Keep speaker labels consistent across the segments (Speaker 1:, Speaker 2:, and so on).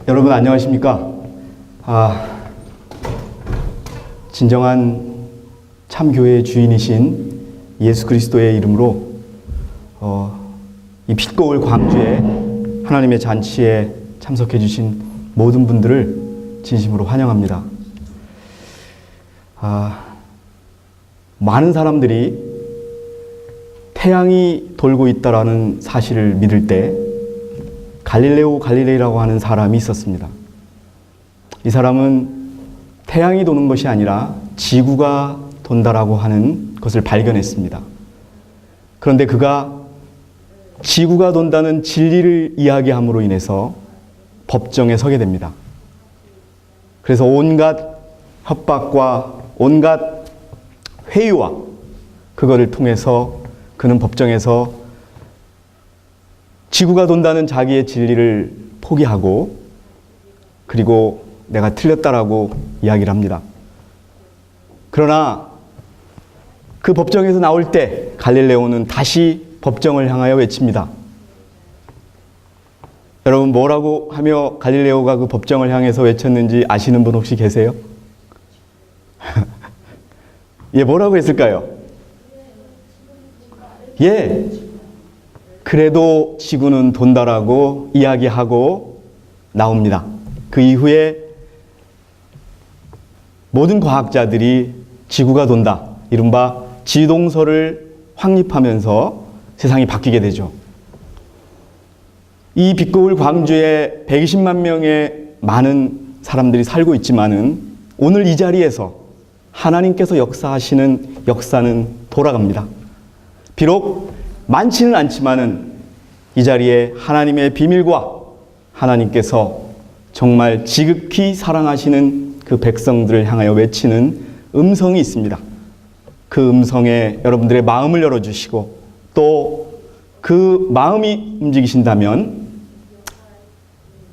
Speaker 1: 여러분 안녕하십니까? 진정한 참교회의 주인이신 예수 그리스도의 이름으로 이 빛거울 광주에 하나님의 잔치에 참석해 주신 모든 분들을 진심으로 환영합니다. 많은 사람들이 태양이 돌고 있다라는 사실을 믿을 때 갈릴레오 갈릴레이라고 하는 사람이 있었습니다. 이 사람은 태양이 도는 것이 아니라 지구가 돈다라고 하는 것을 발견했습니다. 그런데 그가 지구가 돈다는 진리를 이야기함으로 인해서 법정에 서게 됩니다. 그래서 온갖 협박과 온갖 회유와 그거를 통해서 그는 법정에서 지구가 돈다는 자기의 진리를 포기하고 그리고 내가 틀렸다라고 이야기를 합니다. 그러나 그 법정에서 나올 때 갈릴레오는 다시 법정을 향하여 외칩니다. 여러분 뭐라고 하며 갈릴레오가 그 법정을 향해서 외쳤는지 아시는 분 혹시 계세요? 예, 뭐라고 했을까요? 예, 그래도 지구는 돈다라고 이야기하고 나옵니다. 그 이후에 모든 과학자들이 지구가 돈다, 이른바 지동설을 확립하면서 세상이 바뀌게 되죠. 이 빛거울 광주에 120만 명의 많은 사람들이 살고 있지만은 오늘 이 자리에서 하나님께서 역사하시는 역사는 돌아갑니다. 비록 많지는 않지만은 이 자리에 하나님의 비밀과 하나님께서 정말 지극히 사랑하시는 그 백성들을 향하여 외치는 음성이 있습니다. 그 음성에 여러분들의 마음을 열어주시고 또 그 마음이 움직이신다면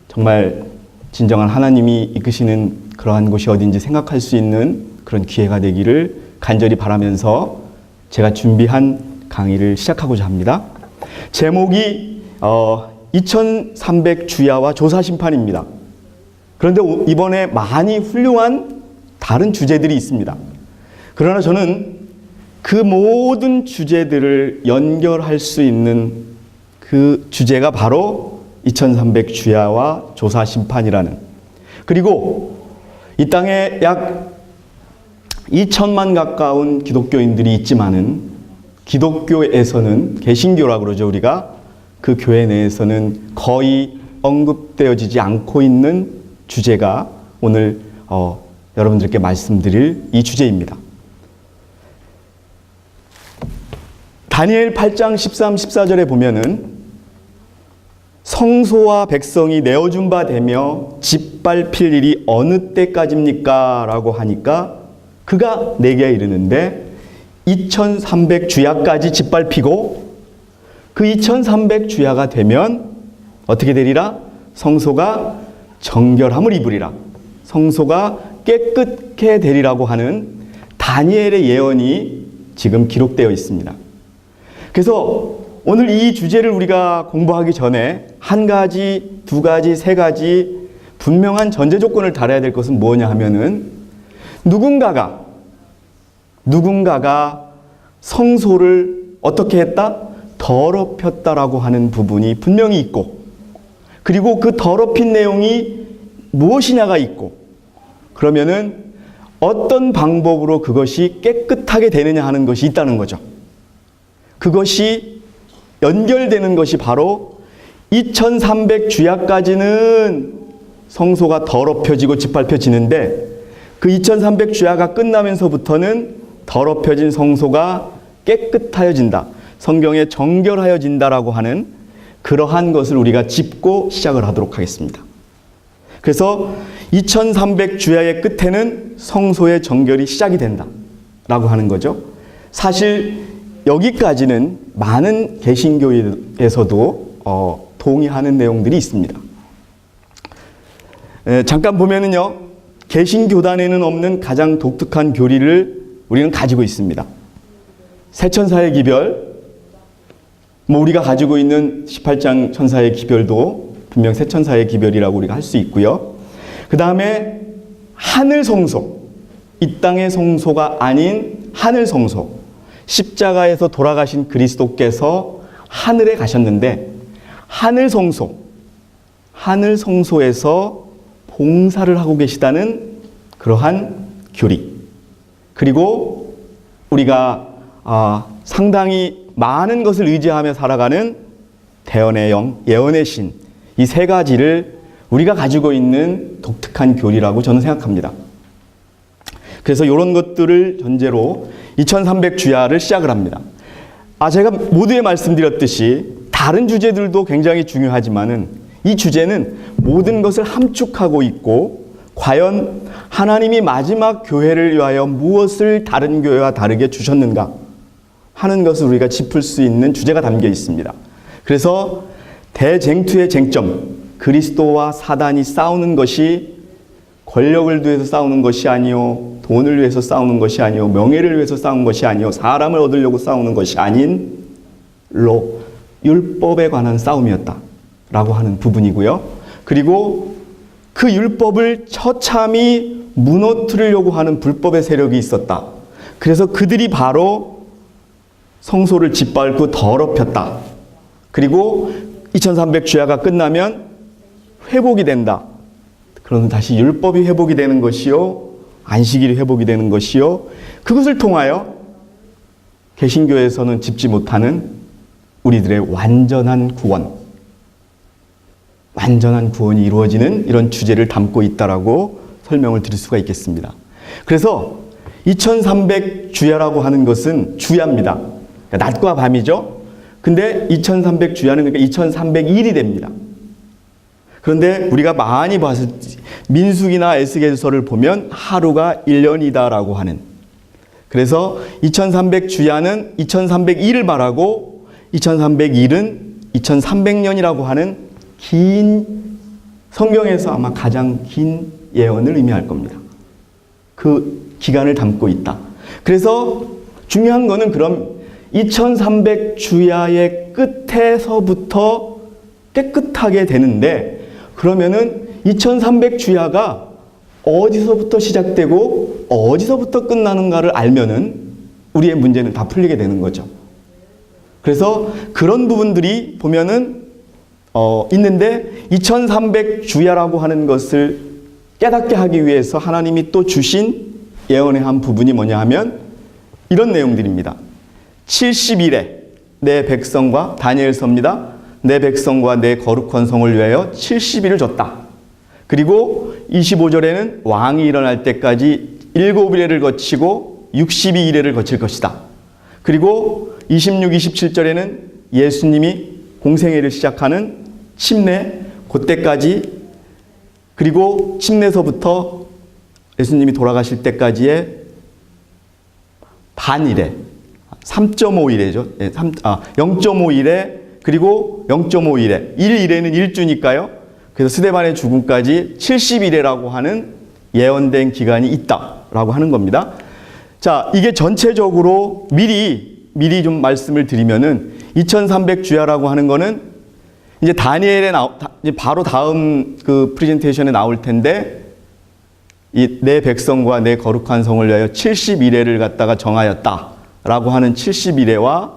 Speaker 1: 정말 진정한 하나님이 이끄시는 그러한 곳이 어딘지 생각할 수 있는 그런 기회가 되기를 간절히 바라면서 제가 준비한 강의를 시작하고자 합니다. 제목이 2300 주야와 조사심판입니다. 그런데 이번에 많이 훌륭한 다른 주제들이 있습니다. 그러나 저는 그 모든 주제들을 연결할 수 있는 그 주제가 바로 2300 주야와 조사심판이라는, 그리고 이 땅에 약 2천만 가까운 기독교인들이 있지만은 기독교에서는 개신교라고 그러죠. 우리가 그 교회 내에서는 거의 언급되어지지 않고 있는 주제가 오늘 여러분들께 말씀드릴 이 주제입니다. 다니엘 8장 13, 14절에 보면은 성소와 백성이 내어준 바 되며 짓밟힐 일이 어느 때까지입니까? 라고 하니까 그가 내게 이르는데 2300 주야까지 짓밟히고 그 2300 주야가 되면 어떻게 되리라? 성소가 정결함을 입으리라. 성소가 깨끗게 되리라고 하는 다니엘의 예언이 지금 기록되어 있습니다. 그래서 오늘 이 주제를 우리가 공부하기 전에 한 가지, 두 가지, 세 가지 분명한 전제 조건을 달아야 될 것은 뭐냐 하면은 누군가가 성소를 어떻게 했다? 더럽혔다라고 하는 부분이 분명히 있고, 그리고 그 더럽힌 내용이 무엇이냐가 있고, 그러면은 어떤 방법으로 그것이 깨끗하게 되느냐 하는 것이 있다는 거죠. 그것이 연결되는 것이 바로 2300 주야까지는 성소가 더럽혀지고 짓밟혀지는데 그 2300 주야가 끝나면서부터는 더럽혀진 성소가 깨끗하여진다. 성경에 정결하여진다라고 하는 그러한 것을 우리가 짚고 시작을 하도록 하겠습니다. 그래서 2300 주야의 끝에는 성소의 정결이 시작이 된다라고 하는 거죠. 사실 여기까지는 많은 개신교에서도 동의하는 내용들이 있습니다. 잠깐 보면은요, 개신교단에는 없는 가장 독특한 교리를 우리는 가지고 있습니다. 세천사의 기별, 우리가 가지고 있는 18장 천사의 기별도 분명 새 천사의 기별이라고 우리가 할 수 있고요. 그 다음에 하늘 성소, 이 땅의 성소가 아닌 하늘 성소, 십자가에서 돌아가신 그리스도께서 하늘에 가셨는데 하늘 성소에서 봉사를 하고 계시다는 그러한 교리. 그리고 우리가 상당히 많은 것을 의지하며 살아가는 대언의 영, 예언의 신, 이 세 가지를 우리가 가지고 있는 독특한 교리라고 저는 생각합니다. 그래서 이런 것들을 전제로 2300주야를 시작을 합니다. 제가 모두에 말씀드렸듯이 다른 주제들도 굉장히 중요하지만은 이 주제는 모든 것을 함축하고 있고 과연 하나님이 마지막 교회를 위하여 무엇을 다른 교회와 다르게 주셨는가 하는 것을 우리가 짚을 수 있는 주제가 담겨 있습니다. 그래서 대쟁투의 쟁점, 그리스도와 사단이 싸우는 것이 권력을 위해서 싸우는 것이 아니요, 돈을 위해서 싸우는 것이 아니요, 명예를 위해서 싸우는 것이 아니요, 사람을 얻으려고 싸우는 것이 아닌 율법에 관한 싸움이었다라고 하는 부분이고요. 그리고 그 율법을 처참히 무너뜨리려고 하는 불법의 세력이 있었다. 그래서 그들이 바로 성소를 짓밟고 더럽혔다. 그리고 2300주야가 끝나면 회복이 된다. 그러면 다시 율법이 회복이 되는 것이요, 안식일이 회복이 되는 것이요, 그것을 통하여 개신교에서는 짚지 못하는 우리들의 완전한 구원이 이루어지는 이런 주제를 담고 있다라고 설명을 드릴 수가 있겠습니다. 그래서 2300주야라고 하는 것은 주야입니다. 그러니까 낮과 밤이죠. 근데 2300주야는 그러니까 2300일이 됩니다. 그런데 우리가 많이 봤을 때 민수기나 에스겔서를 보면 하루가 1년이다라고 하는, 그래서 2300주야는 2300일을 말하고 2300일은 2300년이라고 하는 긴, 성경에서 아마 가장 긴 예언을 의미할 겁니다. 그 기간을 담고 있다. 그래서 중요한 거는 그럼 2300주야의 끝에서부터 깨끗하게 되는데, 그러면은 2300주야가 어디서부터 시작되고 어디서부터 끝나는가를 알면은 우리의 문제는 다 풀리게 되는 거죠. 그래서 그런 부분들이 보면은 있는데 2300주야라고 하는 것을 깨닫게 하기 위해서 하나님이 또 주신 예언의 한 부분이 뭐냐 하면 이런 내용들입니다. 70일에 내 백성과, 다니엘서입니다. 내 백성과 내 거룩한 성을 위하여 70일을 줬다. 그리고 25절에는 왕이 일어날 때까지 7일을 거치고 62일을 거칠 것이다. 그리고 26, 27절에는 예수님이 공생애를 시작하는 침례, 그때까지, 그리고 침례서부터 예수님이 돌아가실 때까지의 반일에 3.5일에죠. 0.5일에, 그리고 0.5일에 1일에는 1주니까요. 그래서 스데반의 죽음까지 70일이라고 하는 예언된 기간이 있다라고 하는 겁니다. 자, 이게 전체적으로 미리 좀 말씀을 드리면은 2300주야라고 하는 거는 이제 다니엘에 이제 바로 다음 그 프레젠테이션에 나올 텐데, 이 내 백성과 내 거룩한 성을 위하여 70일을 갖다가 정하였다라고 하는 70일에와,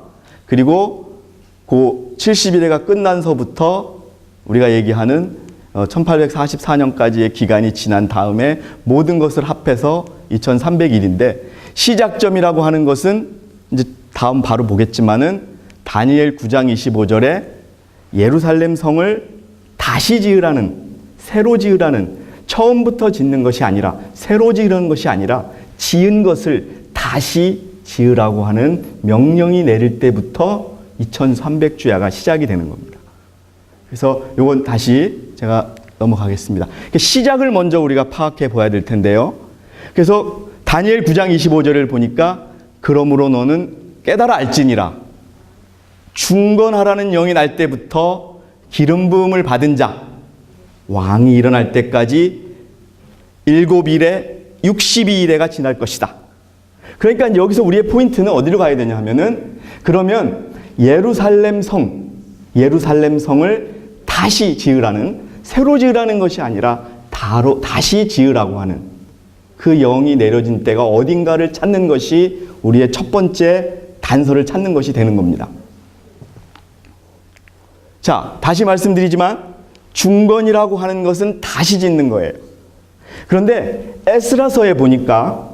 Speaker 1: 그리고 그 70일에가 끝난서부터 우리가 얘기하는 1844년까지의 기간이 지난 다음에 모든 것을 합해서 2300일인데, 시작점이라고 하는 것은 이제 다음 바로 보겠지만은 다니엘 9장 25절에 예루살렘 성을 다시 지으라는, 새로 지으라는, 처음부터 짓는 것이 아니라, 새로 지으라는 것이 아니라 지은 것을 다시 지으라고 하는 명령이 내릴 때부터 2300주야가 시작이 되는 겁니다. 그래서 이건 다시 제가 넘어가겠습니다. 시작을 먼저 우리가 파악해 봐야 될 텐데요. 그래서 다니엘 9장 25절을 보니까 그러므로 너는 깨달아 알지니라. 중건하라는 영이 날 때부터 기름 부음을 받은 자, 왕이 일어날 때까지 7일에 62일에가 지날 것이다. 그러니까 여기서 우리의 포인트는 어디로 가야 되냐 하면은, 그러면 예루살렘 성을 다시 지으라는, 새로 지으라는 것이 아니라 다시 지으라고 하는 그 영이 내려진 때가 어딘가를 찾는 것이 우리의 첫 번째 단서를 찾는 것이 되는 겁니다. 자, 다시 말씀드리지만 중건이라고 하는 것은 다시 짓는 거예요. 그런데 에스라서에 보니까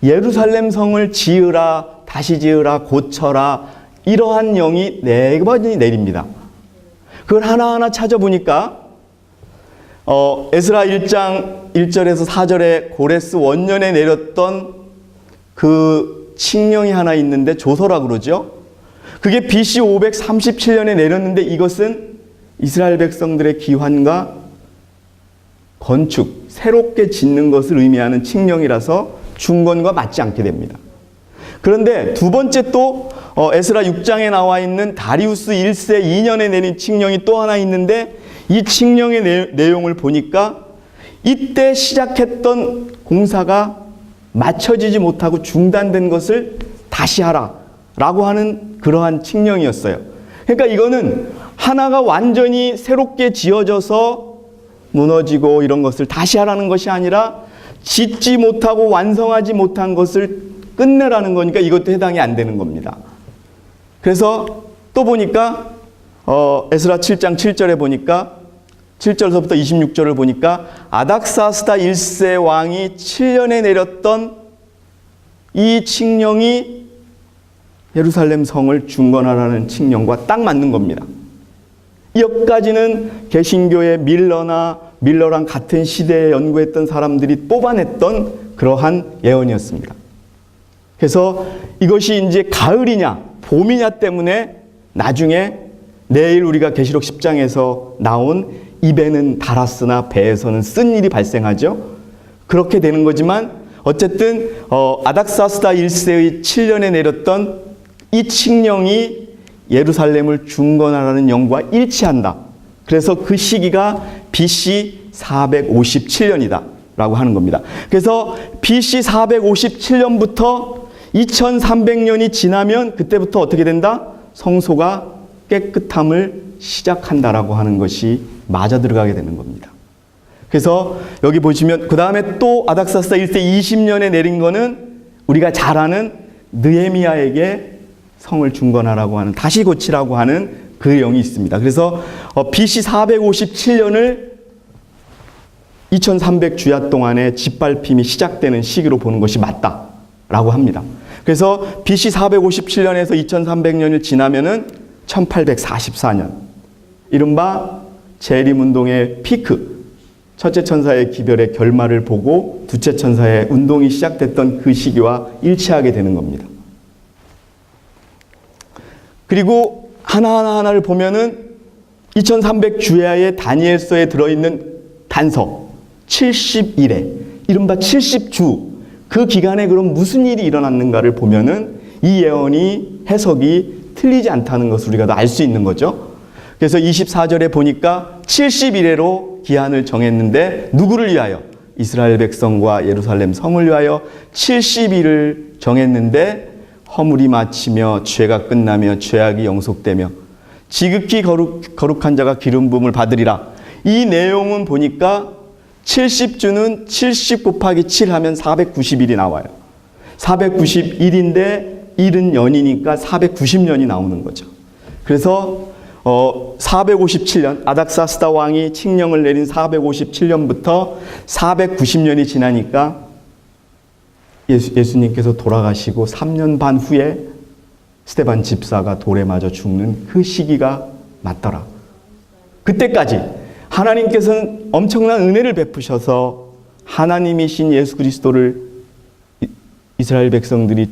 Speaker 1: 예루살렘 성을 지으라, 다시 지으라, 고쳐라, 이러한 영이 4번이 내립니다. 그걸 하나하나 찾아보니까 에스라 1장 1절에서 4절에 고레스 원년에 내렸던 그 칙령이 하나 있는데 조서라 그러죠. 그게 BC 537년에 내렸는데 이것은 이스라엘 백성들의 기환과 건축, 새롭게 짓는 것을 의미하는 칙령이라서 중건과 맞지 않게 됩니다. 그런데 두 번째 또 에스라 6장에 나와 있는 다리우스 1세 2년에 내린 칙령이 또 하나 있는데 이 칙령의 내용을 보니까 이때 시작했던 공사가 맞춰지지 못하고 중단된 것을 다시 하라 라고 하는 그러한 칙령이었어요. 그러니까 이거는 하나가 완전히 새롭게 지어져서 무너지고 이런 것을 다시 하라는 것이 아니라 짓지 못하고 완성하지 못한 것을 끝내라는 거니까 이것도 해당이 안 되는 겁니다. 그래서 또 보니까 에스라 7장 7절에 보니까 7절서부터 26절을 보니까 아닥사스다 1세 왕이 7년에 내렸던 이 칙령이 예루살렘 성을 중건하라는 칙령과 딱 맞는 겁니다. 여기까지는 개신교의 밀러랑 같은 시대에 연구했던 사람들이 뽑아냈던 그러한 예언이었습니다. 그래서 이것이 이제 가을이냐 봄이냐 때문에 나중에 내일 우리가 계시록 10장에서 나온 입에는 달았으나 배에서는 쓴 일이 발생하죠. 그렇게 되는 거지만 어쨌든 아닥사스다 1세의 7년에 내렸던 이 칙령이 예루살렘을 중건하라는 영과 일치한다. 그래서 그 시기가 BC 457년이다 라고 하는 겁니다. 그래서 BC 457년부터 2300년이 지나면 그때부터 어떻게 된다? 성소가 깨끗함을 시작한다라고 하는 것이 맞아 들어가게 되는 겁니다. 그래서 여기 보시면 그 다음에 또 아닥사스다 1세 20년에 내린 거는 우리가 잘 아는 느헤미야에게 성을 중건하라고 하는, 다시 고치라고 하는 그 영이 있습니다. 그래서 BC 457년을 2300 주야 동안에 짓밟힘이 시작되는 시기로 보는 것이 맞다라고 합니다. 그래서 BC 457년에서 2300년을 지나면은 1844년, 이른바 재림운동의 피크, 첫째 천사의 기별의 결말을 보고 두째 천사의 운동이 시작됐던 그 시기와 일치하게 되는 겁니다. 그리고 하나하나를 보면은 2300 주야의 다니엘서에 들어있는 단서 70일에, 이른바 70주, 그 기간에 그럼 무슨 일이 일어났는가를 보면은 이 예언이 해석이 틀리지 않다는 것을 우리가 알 수 있는 거죠. 그래서 24절에 보니까 70일에로 기한을 정했는데 누구를 위하여? 이스라엘 백성과 예루살렘 성을 위하여 70일을 정했는데 허물이 마치며 죄가 끝나며 죄악이 영속되며 지극히 거룩한 자가 기름 부음을 받으리라. 이 내용은 보니까 70주는 70 곱하기 7 하면 490일이 나와요. 491인데 70년이니까 490년이 나오는 거죠. 그래서 457년 아닥사스다 왕이 칙령을 내린 457년부터 490년이 지나니까 예수님께서 돌아가시고 3년 반 후에 스데반 집사가 돌에 맞아 죽는 그 시기가 맞더라. 그때까지 하나님께서는 엄청난 은혜를 베푸셔서 하나님이신 예수 그리스도를 이스라엘 백성들이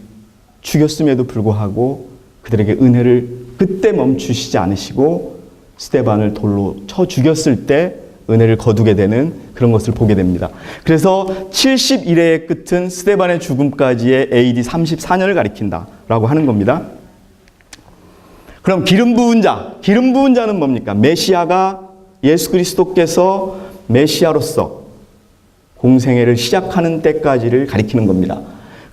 Speaker 1: 죽였음에도 불구하고 그들에게 은혜를 그때 멈추시지 않으시고 스데반을 돌로 쳐 죽였을 때 은혜를 거두게 되는 그런 것을 보게 됩니다. 그래서 70일의 끝은 스데반의 죽음까지의 AD 34년을 가리킨다라고 하는 겁니다. 그럼 기름 부은 자는 뭡니까? 메시아가 예수 그리스도께서 메시아로서 공생애를 시작하는 때까지를 가리키는 겁니다.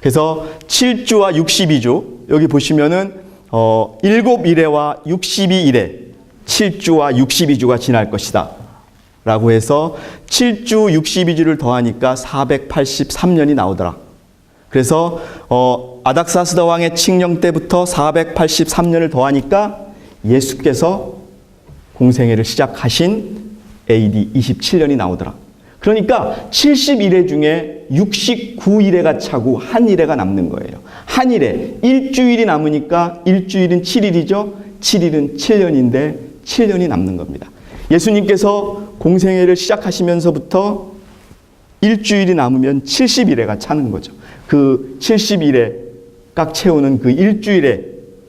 Speaker 1: 그래서 7주와 62주, 여기 보시면은 7일에와 62일에 7주와 62주가 지날 것이다 라고 해서 7주 62주를 더하니까 483년이 나오더라. 그래서 아닥사스다 왕의 칙령 때부터 483년을 더하니까 예수께서 공생애를 시작하신 AD 27년이 나오더라. 그러니까 71회 중에 69일회가 차고 한 일회가 남는 거예요. 한 일회, 일주일이 남으니까 일주일은 7일이죠. 7일은 7년인데 7년이 남는 겁니다. 예수님께서 공생애를 시작하시면서부터 일주일이 남으면 70일회가 차는 거죠. 그 70일에 꽉 채우는 그 일주일에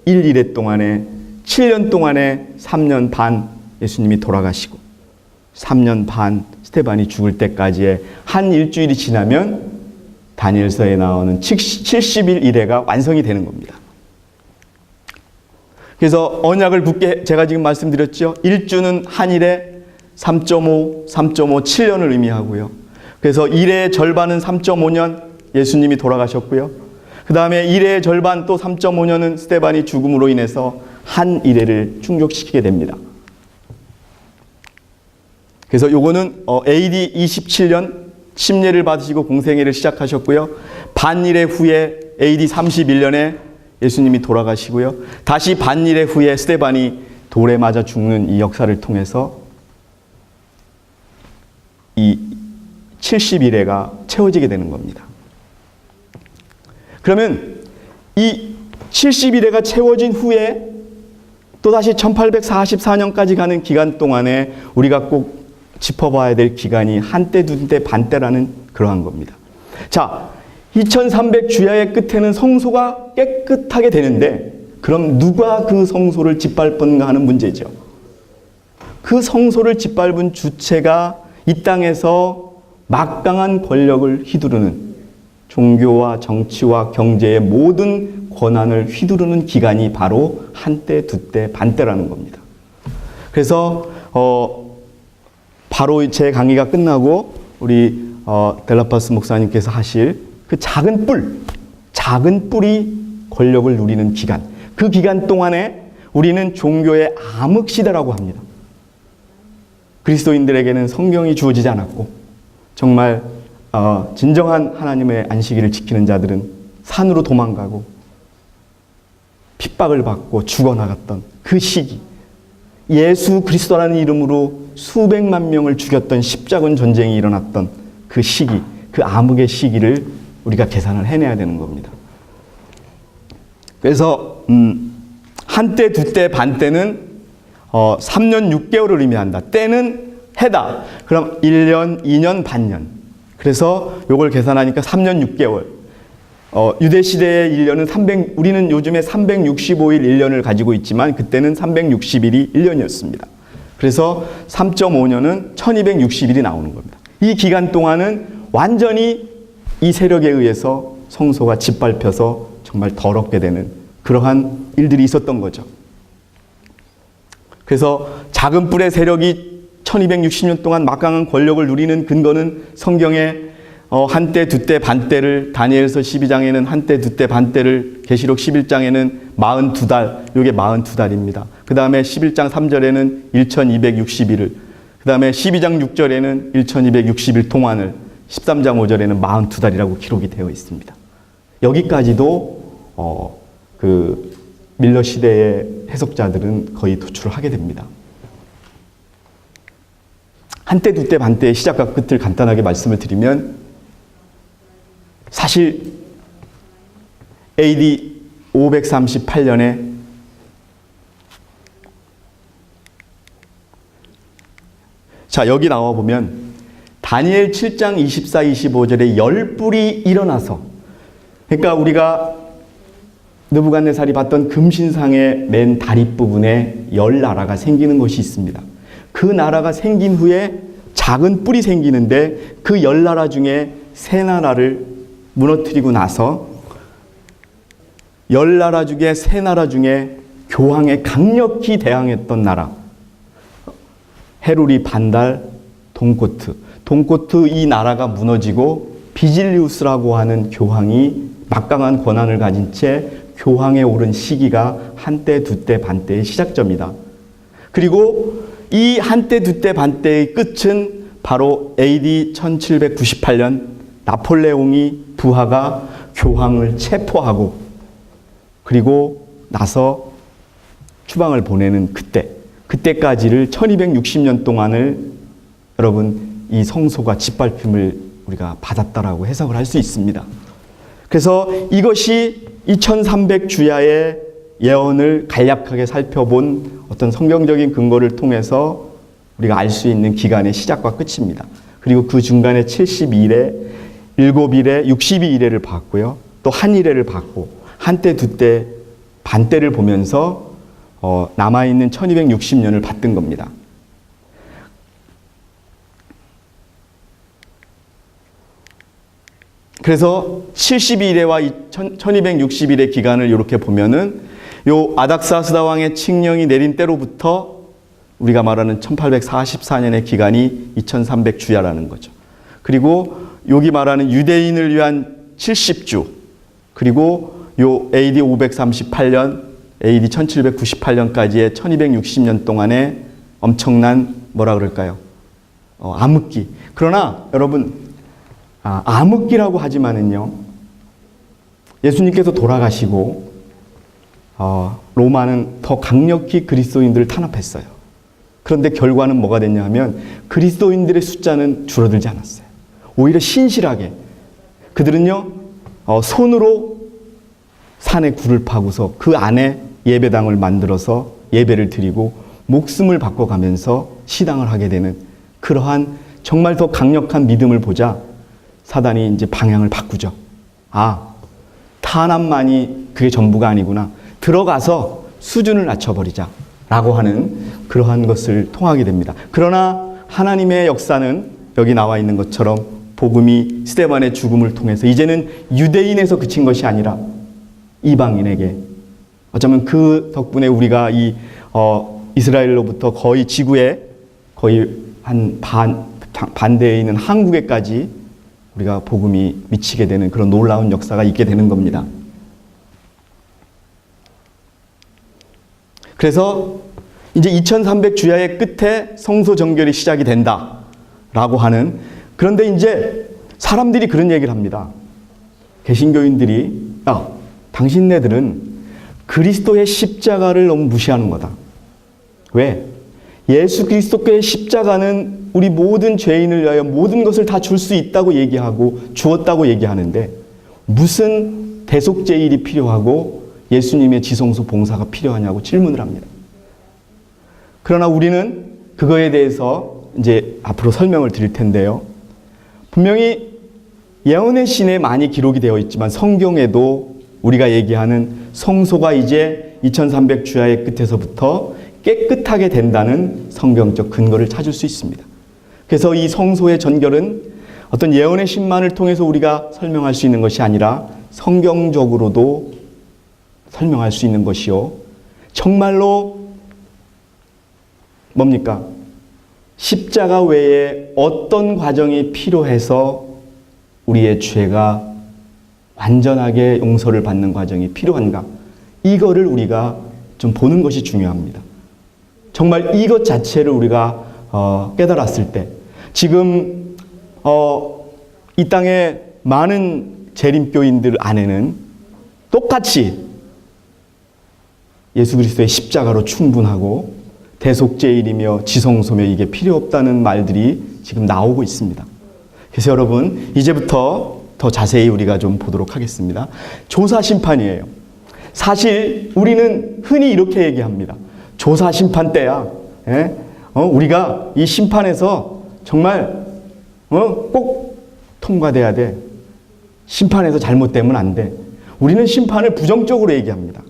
Speaker 1: 1일회 동안에 7년 동안에 3년 반 예수님이 돌아가시고 3년 반 스데반이 죽을 때까지의 한 일주일이 지나면 다니엘서에 나오는 70일 일회가 완성이 되는 겁니다. 그래서 언약을 붙게 제가 지금 말씀드렸죠. 1주는 한 일에 3.5, 3.5, 7년을 의미하고요. 그래서 일의 절반은 3.5년 예수님이 돌아가셨고요. 그 다음에 일의 절반 또 3.5년은 스데반이 죽음으로 인해서 한 일회를 충족시키게 됩니다. 그래서 요거는 AD 27년 침례를 받으시고 공생애를 시작하셨고요. 반일회 후에 AD 31년에 예수님이 돌아가시고요. 다시 반일회 후에 스데반이 돌에 맞아 죽는 이 역사를 통해서 이 70일회가 채워지게 되는 겁니다. 그러면 이 70일회가 채워진 후에 또다시 1844년까지 가는 기간 동안에 우리가 꼭 짚어봐야 될 기간이 한때, 두때, 반때라는 그러한 겁니다. 자, 2300 주야의 끝에는 성소가 깨끗하게 되는데 그럼 누가 그 성소를 짓밟은가 하는 문제죠. 그 성소를 짓밟은 주체가 이 땅에서 막강한 권력을 휘두르는 종교와 정치와 경제의 모든 권한을 휘두르는 기간이 바로 한때, 두때, 반때라는 겁니다. 그래서 바로 제 강의가 끝나고 우리 델라파스 목사님께서 하실 그 작은 뿔이 권력을 누리는 기간, 그 기간 동안에 우리는 종교의 암흑시대라고 합니다. 그리스도인들에게는 성경이 주어지지 않았고 정말 진정한 하나님의 안식일을 지키는 자들은 산으로 도망가고 핍박을 받고 죽어나갔던 그 시기, 예수 그리스도라는 이름으로 수백만 명을 죽였던 십자군 전쟁이 일어났던 그 시기, 그 암흑의 시기를 우리가 계산을 해내야 되는 겁니다. 그래서 한때, 두때, 반때는 3년 6개월을 의미한다. 때는 해다. 그럼 1년, 2년, 반년. 그래서 이걸 계산하니까 3년 6개월. 유대시대의 1년은 우리는 요즘에 365일 1년을 가지고 있지만 그때는 360일이 1년이었습니다. 그래서 3.5년은 1260일이 나오는 겁니다. 이 기간 동안은 완전히 이 세력에 의해서 성소가 짓밟혀서 정말 더럽게 되는 그러한 일들이 있었던 거죠. 그래서 작은 뿔의 세력이 1260년 동안 막강한 권력을 누리는 근거는 성경에 한때, 두때, 반때를 다니엘서 12장에는 한때, 두때, 반때를 계시록 11장에는 42달, 이게 42달입니다. 그 다음에 11장 3절에는 1260일을, 그 다음에 12장 6절에는 1260일 동안을, 13장 5절에는 42달이라고 기록이 되어 있습니다. 여기까지도 그 밀러 시대의 해석자들은 거의 도출을 하게 됩니다. 한때, 두때, 반때의 시작과 끝을 간단하게 말씀을 드리면 사실 AD 538년에 자, 여기 나와 보면 다니엘 7장 24, 25절에 열불이 일어나서, 그러니까 우리가 느부갓네살이 봤던 금신상의 맨 다릿부분에 열 나라가 생기는 것이 있습니다. 그 나라가 생긴 후에 작은 뿔이 생기는데 그 열 나라 중에 세 나라를 무너뜨리고 나서 열 나라 중에 세 나라 중에 교황에 강력히 대항했던 나라, 헤루리, 반달, 동코트 이 나라가 무너지고 비질리우스라고 하는 교황이 막강한 권한을 가진 채 교황에 오른 시기가 한때, 두때, 반때의 시작점이다. 그리고 이 한때 두때 반때의 끝은 바로 AD 1798년 나폴레옹이 부하가 교황을 체포하고 그리고 나서 추방을 보내는 그때까지를 1260년 동안을 여러분 이 성소가 짓밟힘을 우리가 받았다라고 해석을 할 수 있습니다. 그래서 이것이 2300주야의 예언을 간략하게 살펴본 어떤 성경적인 근거를 통해서 우리가 알 수 있는 기간의 시작과 끝입니다. 그리고 그 중간에 72일에 7일에 62일에를 봤고요. 또 한 일회를 봤고 한때 두때 반때를 보면서 남아있는 1260년을 봤던 겁니다. 그래서 72일에와 1260일의 기간을 이렇게 보면은 요 아닥사스다 왕의 칙령이 내린 때로부터 우리가 말하는 1844년의 기간이 2300주야라는 거죠. 그리고 여기 말하는 유대인을 위한 70주, 그리고 요 AD 538년, AD 1798년까지의 1260년 동안의 엄청난 뭐라 그럴까요? 암흑기. 그러나 여러분, 암흑기라고 하지만은요, 예수님께서 돌아가시고 로마는 더 강력히 그리스도인들을 탄압했어요. 그런데 결과는 뭐가 됐냐 하면 그리스도인들의 숫자는 줄어들지 않았어요. 오히려 신실하게 그들은요 손으로 산에 굴을 파고서 그 안에 예배당을 만들어서 예배를 드리고 목숨을 바꿔가면서 시당을 하게 되는 그러한 정말 더 강력한 믿음을 보자 사단이 이제 방향을 바꾸죠. 탄압만이 그게 전부가 아니구나. 들어가서 수준을 낮춰버리자 라고 하는 그러한 것을 통하게 됩니다. 그러나 하나님의 역사는 여기 나와 있는 것처럼 복음이 스데반의 죽음을 통해서 이제는 유대인에서 그친 것이 아니라 이방인에게 어쩌면 그 덕분에 우리가 이 이스라엘로부터 거의 지구에 거의 한 반대에 있는 한국에까지 우리가 복음이 미치게 되는 그런 놀라운 역사가 있게 되는 겁니다. 그래서 이제 2300주야의 끝에 성소 정결이 시작이 된다라고 하는, 그런데 이제 사람들이 그런 얘기를 합니다. 개신교인들이 당신네들은 그리스도의 십자가를 너무 무시하는 거다. 왜? 예수 그리스도의 십자가는 우리 모든 죄인을 위하여 모든 것을 다 줄 수 있다고 얘기하고 주었다고 얘기하는데 무슨 대속제일이 필요하고 예수님의 지성소 봉사가 필요하냐고 질문을 합니다. 그러나 우리는 그거에 대해서 이제 앞으로 설명을 드릴 텐데요. 분명히 예언의 신에 많이 기록이 되어 있지만 성경에도 우리가 얘기하는 성소가 이제 2300주야의 끝에서부터 깨끗하게 된다는 성경적 근거를 찾을 수 있습니다. 그래서 이 성소의 전결은 어떤 예언의 신만을 통해서 우리가 설명할 수 있는 것이 아니라 성경적으로도 설명할 수 있는 것이요. 정말로 뭡니까? 십자가 외에 어떤 과정이 필요해서 우리의 죄가 완전하게 용서를 받는 과정이 필요한가? 이거를 우리가 좀 보는 것이 중요합니다. 정말 이것 자체를 우리가 깨달았을 때 지금 이 땅에 많은 재림교인들 안에는 똑같이 예수 그리스도의 십자가로 충분하고 대속제일이며 지성소며 이게 필요 없다는 말들이 지금 나오고 있습니다. 그래서 여러분 이제부터 더 자세히 우리가 좀 보도록 하겠습니다. 조사심판이에요. 사실 우리는 흔히 이렇게 얘기합니다. 조사심판 때야. 우리가 이 심판에서 정말 꼭 통과돼야 돼. 심판에서 잘못되면 안 돼. 우리는 심판을 부정적으로 얘기합니다.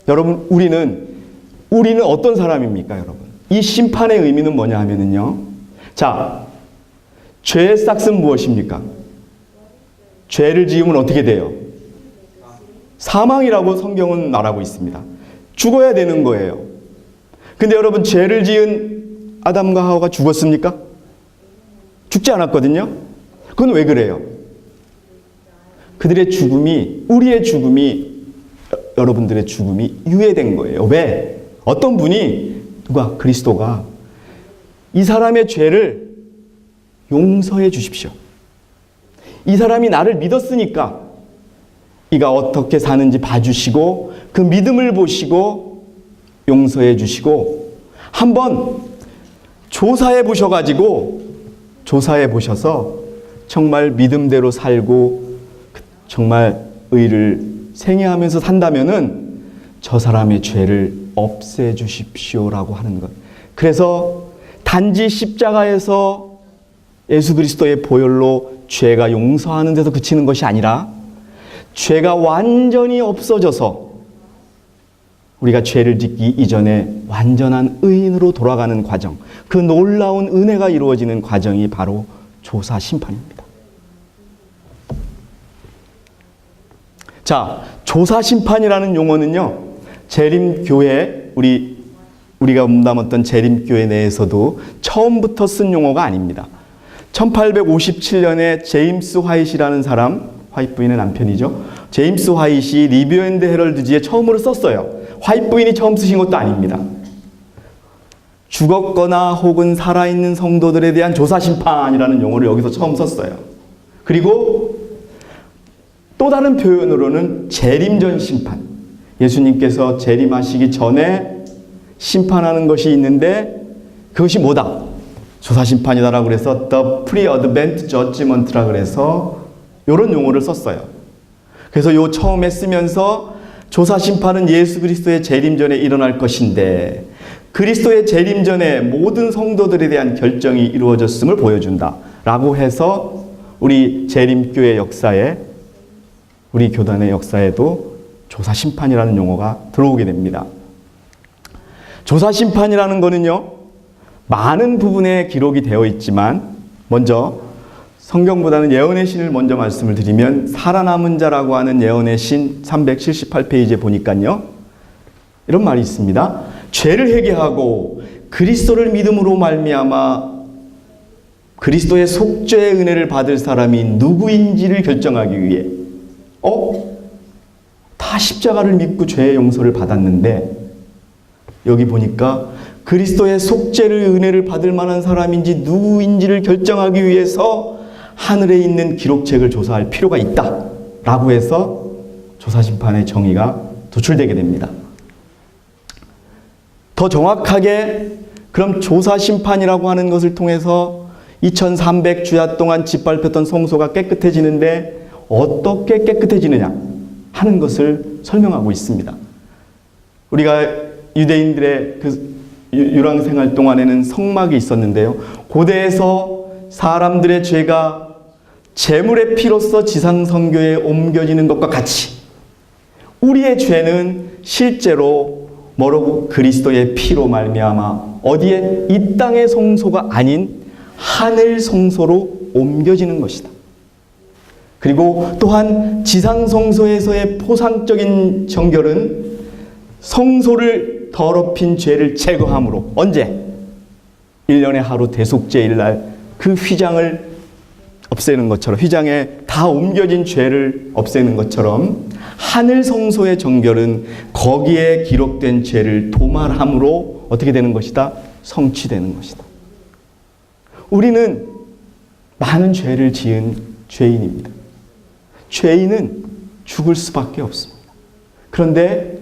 Speaker 1: 여러분 우리는 어떤 사람입니까, 여러분? 이 심판의 의미는 뭐냐 하면은요. 자, 죄의 싹은 무엇입니까? 죄를 지으면 어떻게 돼요? 사망이라고 성경은 말하고 있습니다. 죽어야 되는 거예요. 근데 여러분 죄를 지은 아담과 하와가 죽었습니까? 죽지 않았거든요. 그건 왜 그래요? 그들의 죽음이, 우리의 죽음이, 여러분들의 죽음이 유예된 거예요. 왜? 어떤 분이, 누가? 그리스도가 이 사람의 죄를 용서해 주십시오. 이 사람이 나를 믿었으니까 이가 어떻게 사는지 봐주시고 그 믿음을 보시고 용서해 주시고 한번 조사해 보셔서 정말 믿음대로 살고 정말 의를 생애하면서 산다면은 저 사람의 죄를 없애 주십시오라고 하는 것. 그래서 단지 십자가에서 예수 그리스도의 보혈로 죄가 용서하는 데서 그치는 것이 아니라 죄가 완전히 없어져서 우리가 죄를 짓기 이전에 완전한 의인으로 돌아가는 과정, 그 놀라운 은혜가 이루어지는 과정이 바로 조사 심판입니다. 자, 조사 심판이라는 용어는요, 재림교회, 우리가 몸담았던 재림교회 내에서도 처음부터 쓴 용어가 아닙니다. 1857년에 제임스 화이트이라는 사람, 화이트 부인의 남편이죠. 제임스 화이트이 리뷰 앤드 헤럴드지에 처음으로 썼어요. 화이트 부인이 처음 쓰신 것도 아닙니다. 죽었거나 혹은 살아있는 성도들에 대한 조사심판이라는 용어를 여기서 처음 썼어요. 그리고 또 다른 표현으로는 재림전 심판. 예수님께서 재림하시기 전에 심판하는 것이 있는데 그것이 뭐다? 조사심판이다라고 그래서 The Pre-Advent Judgment라고 그래서 이런 용어를 썼어요. 그래서 요 처음에 쓰면서 조사심판은 예수 그리스도의 재림 전에 일어날 것인데 그리스도의 재림 전에 모든 성도들에 대한 결정이 이루어졌음을 보여준다 라고 해서 우리 재림교회 역사에, 우리 교단의 역사에도 조사심판이라는 용어가 들어오게 됩니다. 조사심판이라는 거는요, 많은 부분에 기록이 되어 있지만 먼저 성경보다는 예언의 신을 먼저 말씀을 드리면 살아남은 자라고 하는 예언의 신 378페이지에 보니까요, 이런 말이 있습니다. 죄를 회개하고 그리스도를 믿음으로 말미암아 그리스도의 속죄의 은혜를 받을 사람이 누구인지를 결정하기 위해 다 십자가를 믿고 죄의 용서를 받았는데 여기 보니까 그리스도의 속죄를 은혜를 받을 만한 사람인지 누구인지를 결정하기 위해서 하늘에 있는 기록책을 조사할 필요가 있다 라고 해서 조사심판의 정의가 도출되게 됩니다. 더 정확하게 그럼 조사심판이라고 하는 것을 통해서 2300주야 동안 짓밟혔던 성소가 깨끗해지는데 어떻게 깨끗해지느냐 하는 것을 설명하고 있습니다. 우리가 유대인들의 그 유랑생활 동안에는 성막이 있었는데요. 고대에서 사람들의 죄가 제물의 피로서 지상성교에 옮겨지는 것과 같이 우리의 죄는 실제로 뭐라고? 그리스도의 피로 말미암아 어디에? 이 땅의 성소가 아닌 하늘 성소로 옮겨지는 것이다. 그리고 또한 지상 성소에서의 포상적인 정결은 성소를 더럽힌 죄를 제거함으로 언제? 1년에 하루 대속죄일 날 그 휘장을 없애는 것처럼, 휘장에 다 옮겨진 죄를 없애는 것처럼 하늘 성소의 정결은 거기에 기록된 죄를 도말함으로 어떻게 되는 것이다? 성취되는 것이다. 우리는 많은 죄를 지은 죄인입니다. 죄인은 죽을 수밖에 없습니다. 그런데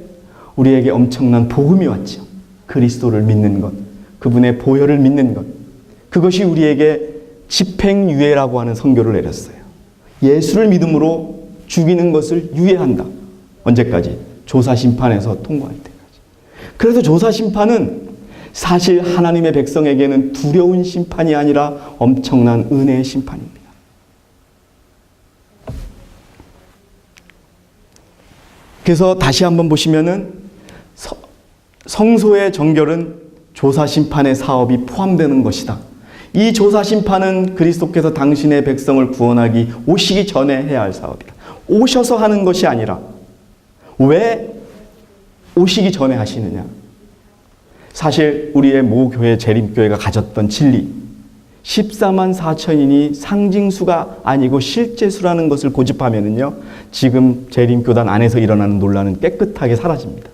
Speaker 1: 우리에게 엄청난 복음이 왔죠. 그리스도를 믿는 것, 그분의 보혈을 믿는 것, 그것이 우리에게 집행유예라고 하는 선교를 내렸어요. 예수를 믿음으로 죽이는 것을 유예한다. 언제까지? 조사심판에서 통과할 때까지. 그래서 조사심판은 사실 하나님의 백성에게는 두려운 심판이 아니라 엄청난 은혜의 심판입니다. 그래서 다시 한번 보시면은 성소의 정결은 조사심판의 사업이 포함되는 것이다. 이 조사심판은 그리스도께서 당신의 백성을 구원하기 오시기 전에 해야 할 사업이다. 오셔서 하는 것이 아니라 왜 오시기 전에 하시느냐? 사실 우리의 모 교회 재림교회가 가졌던 진리 14만 4천인이 상징수가 아니고 실제수라는 것을 고집하면은요, 지금 재림교단 안에서 일어나는 논란은 깨끗하게 사라집니다.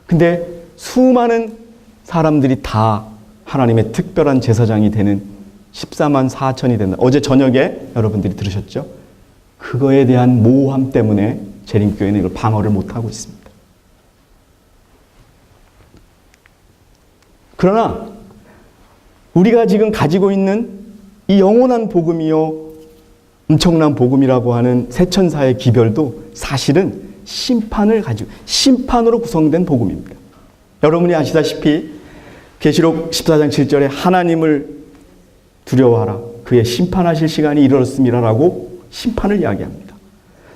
Speaker 1: 근데 수많은 사람들이 다 하나님의 특별한 제사장이 되는 14만 4천이 된다. 어제 저녁에 여러분들이 들으셨죠? 그거에 대한 모호함 때문에 재림교회는 이걸 방어를 못하고 있습니다. 그러나 우리가 지금 가지고 있는 이 영원한 복음이요, 엄청난 복음이라고 하는 새천사의 기별도 사실은 심판으로 구성된 복음입니다. 여러분이 아시다시피 계시록 14장 7절에 하나님을 두려워하라. 그의 심판하실 시간이 이르렀음이라라고 심판을 이야기합니다.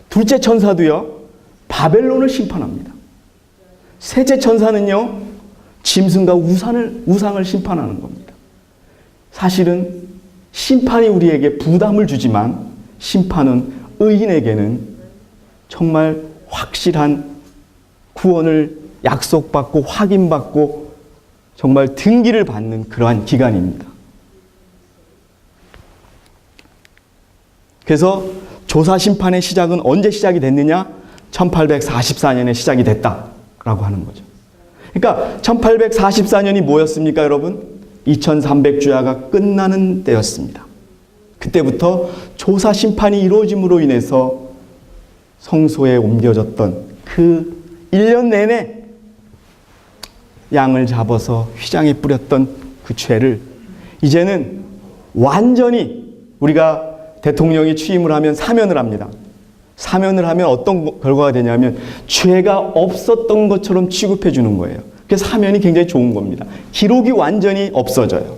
Speaker 1: 둘째 천사도요, 바벨론을 심판합니다. 셋째 천사는요, 짐승과 우상을 심판하는 겁니다. 사실은 심판이 우리에게 부담을 주지만 심판은 의인에게는 정말 확실한 구원을 약속받고 확인받고 정말 등기를 받는 그러한 기간입니다. 그래서 조사심판의 시작은 언제 시작이 됐느냐? 1844년에 시작이 됐다라고 하는 거죠. 그러니까 1844년이 뭐였습니까, 여러분? 2300주야가 끝나는 때였습니다. 그때부터 조사심판이 이루어짐으로 인해서 성소에 옮겨졌던 그 1년 내내 양을 잡아서 휘장에 뿌렸던 그 죄를 이제는 완전히 우리가 대통령이 취임을 하면 사면을 합니다. 사면을 하면 어떤 결과가 되냐면 죄가 없었던 것처럼 취급해 주는 거예요. 그래서 사면이 굉장히 좋은 겁니다. 기록이 완전히 없어져요.